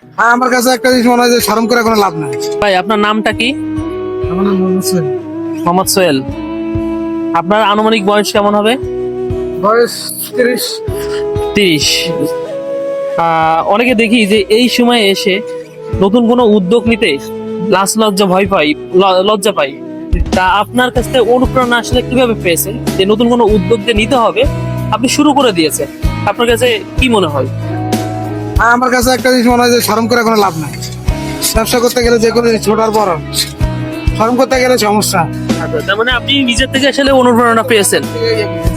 হ্যাঁ, আমার কাছে একটা জিনিস মনে হয় যে শরম করে কোনো লাভ নাই। ভাই আপনার নামটা কি? আমার নাম মোহাম্মদ সোহেল। মোহাম্মদ সোহেল। আপনার আনুমানিক বয়স কেমন হবে? বয়স 30। 30। অনেকে দেখি যে এই সময়ে এসে নতুন কোনো উদ্যোগ নিতে লাজ লজ্জা ভয় পাই, লজ্জা পাই। তা আপনার কাছ থেকে অনুপ্রেরণা আসলে কিভাবে পেয়েছেন যে নতুন কোনো উদ্যোগ যে নিতে হবে, আপনি শুরু করে দিয়েছেন? আপনার কাছে কি মনে হয়? হ্যাঁ, আমার কাছে একটা জিনিস মনে হয় যে শরম করে কোনো লাভ নাই। ব্যবসা করতে গেলে যে কোনো ছোট আর বড়, শরম করতে গেলে সমস্যা। তার মানে আপনি নিজের থেকে আসলে অনুপ্রেরণা পেয়েছেন?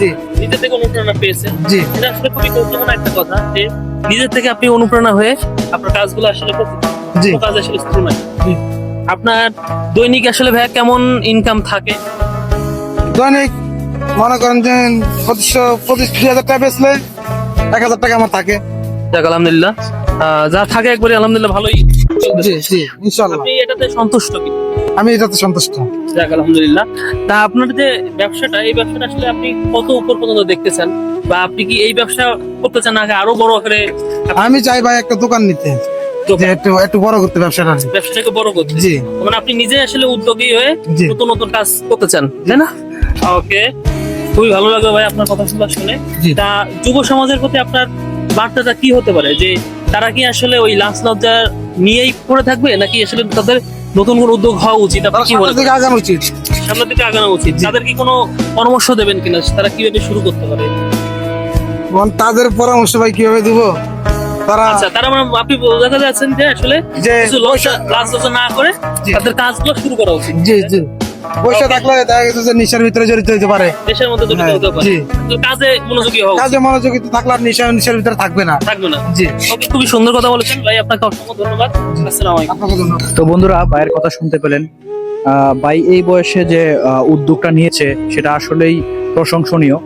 জি নিজের থেকে অনুপ্রেরণা পেয়েছেন। জি এটা আসলে খুবই গুরুত্বপূর্ণ একটা কথা যে নিজের থেকে আপনি অনুপ্রেরণা হয়ে আপনার কাজগুলো আসলে করতে, জি কোনো কাজ আসলে শুরু নাই। জি। আপনার দৈনিক আসলে ভাইয়া কেমন ইনকাম থাকে? দৈনিক মনে করেন যে 25-30 হাজার টাকা বেচলে 1,000 টাকা আমার থাকে। যাক আলহামদুলিল্লাহ, যা থাকে একবারে আলহামদুলিল্লাহ ভালোই চলতেছে। জি জি, ইনশাল্লাহ আপনি এটাতে সন্তুষ্ট কি? আমি এটাতে সন্তুষ্ট। যাক আলহামদুলিল্লাহ। তা আপনার যে ব্যবসাটা, এই ব্যবসাটা আসলে আপনি কত উপর পর্যন্ত দেখতেছেন, বা আপনি কি এই ব্যবসা করতে চান নাকি আরো বড় আকারে আমি চাই ভাই একটা দোকান নিতে, যে একটু একটু বড় করতে ব্যবসাটা। ব্যবসাটাকে বড় করতে? জি মানে আপনি নিজে আসলে উদ্যোগী হয়ে জি। নতুন নতুন কাজ করতে চান, তাই না? ওকে, খুবই ভালো লাগলো ভাই আপনার কথা শুনে। জি। তা যুব সমাজের প্রতি আপনার বার্তাটা কি হতে পারে, যে তারা কি আসলে ওই লাজ লজ্জা নিয়েই পড়ে থাকবে, নাকি আসলে তাদের নতুন কোনো উদ্যোগ হওয়া উচিত? আপনি কি বলেন? সামনের দিকে আগানো উচিত। সামনের দিকে আগানো উচিত। তাদের কি কোনো পরামর্শ দেবেন কিনা, তারা কিভাবে শুরু করতে পারে? এখন তাদের পরামর্শ ভাই কিভাবে দিব? তারা আচ্ছা, তারা মানে আপনি বোঝাতে যাচ্ছেন যে আসলে যে কিছু লাজ লজ্জা না করে জি। তাদের কাজগুলো শুরু করা উচিত। জি জি, পয়সা থাকলে দেখা গেছে যে নেশার ভিতরে জড়িত হতে পারে। দেশের মধ্যে জড়িত হ্যাঁ, হতে পারে, জি। তো কাজে মনোযোগী হওয়া উচিত। কাজে মনোযোগিতা থাকলে আর নেশার ভিতরে থাকবে না। থাকবে না। জি, ওকে, খুবই সুন্দর কথা বলেছেন ভাই, আপনাকে অসংখ্য ধন্যবাদ। আসসালামু আলাইকুম। আপনাকে ধন্যবাদ। তো বন্ধুরা, ভাইয়ের কথা শুনতে পেলেন। ভাই এই বয়সে যে উদ্যোগটা নিয়েছে সেটা আসলেই প্রশংসনীয়।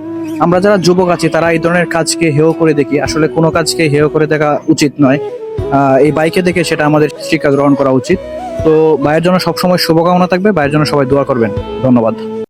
আমরা যারা যুবক আছি তারা এই ধরনের কাজকে হেয় করে দেখি, আসলে কোনো কাজকে হেয় করে দেখা উচিত নয়। এই বাইকে দেখে সেটা আমাদের শিক্ষা গ্রহণ করা উচিত। তো ভাইয়ের জন্য সবসময় শুভকামনা থাকবে, ভাইয়ের জন্য সবাই দোয়া করবেন। ধন্যবাদ।